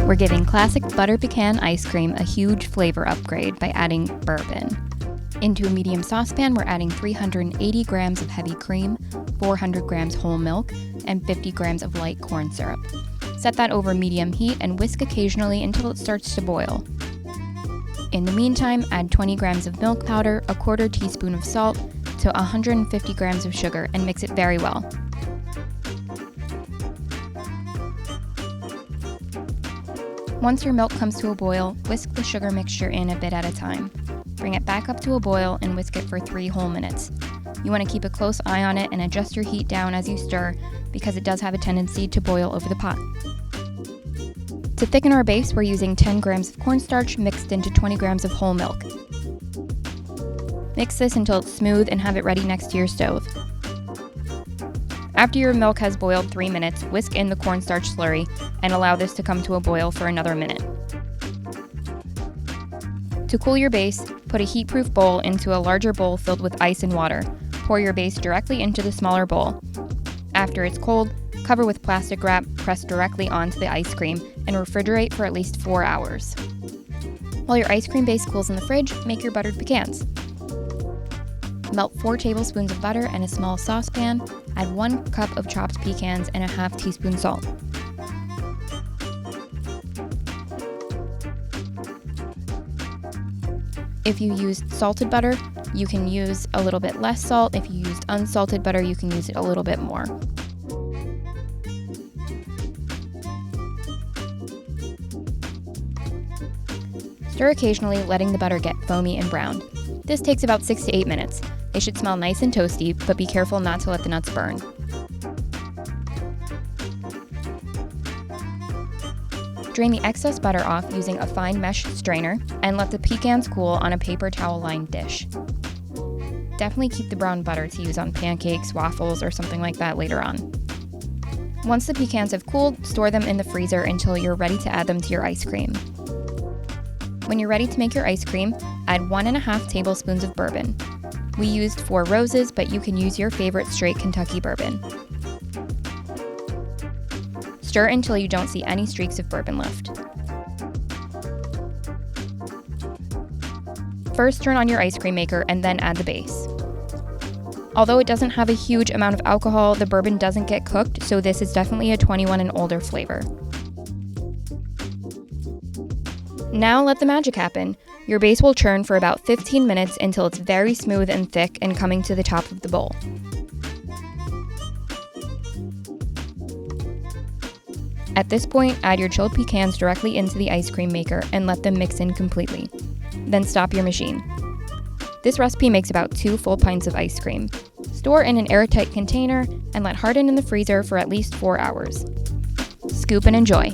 We're giving classic butter pecan ice cream a huge flavor upgrade by adding bourbon. Into a medium saucepan, we're adding 380 grams of heavy cream, 400 grams whole milk, and 50 grams of light corn syrup. Set that over medium heat and whisk occasionally until it starts to boil. In the meantime, add 20 grams of milk powder, a quarter teaspoon of salt, to 150 grams of sugar and mix it very well. Once your milk comes to a boil, whisk the sugar mixture in a bit at a time. Bring it back up to a boil and whisk it for 3 whole minutes. You want to keep a close eye on it and adjust your heat down as you stir because it does have a tendency to boil over the pot. To thicken our base, we're using 10 grams of cornstarch mixed into 20 grams of whole milk. Mix this until it's smooth and have it ready next to your stove. After your milk has boiled 3 minutes, whisk in the cornstarch slurry and allow this to come to a boil for another minute. To cool your base, put a heat-proof bowl into a larger bowl filled with ice and water. Pour your base directly into the smaller bowl. After it's cold, cover with plastic wrap, press directly onto the ice cream, and refrigerate for at least 4 hours. While your ice cream base cools in the fridge, make your buttered pecans. Melt 4 tablespoons of butter in a small saucepan, add 1 cup of chopped pecans and a half teaspoon salt. If you used salted butter, you can use a little bit less salt. If you used unsalted butter, you can use it a little bit more. Stir occasionally, letting the butter get foamy and browned. This takes about 6 to 8 minutes. They should smell nice and toasty, but be careful not to let the nuts burn. Drain the excess butter off using a fine mesh strainer and let the pecans cool on a paper towel-lined dish. Definitely keep the brown butter to use on pancakes, waffles, or something like that later on. Once the pecans have cooled, store them in the freezer until you're ready to add them to your ice cream. When you're ready to make your ice cream, add 1.5 tablespoons of bourbon. We used 4 Roses, but you can use your favorite straight Kentucky bourbon. Stir until you don't see any streaks of bourbon left. First, turn on your ice cream maker and then add the base. Although it doesn't have a huge amount of alcohol, the bourbon doesn't get cooked, so this is definitely a 21 and older flavor. Now let the magic happen. Your base will churn for about 15 minutes until it's very smooth and thick and coming to the top of the bowl. At this point, add your chilled pecans directly into the ice cream maker and let them mix in completely. Then stop your machine. This recipe makes about 2 full pints of ice cream. Store in an airtight container and let harden in the freezer for at least 4 hours. Scoop and enjoy.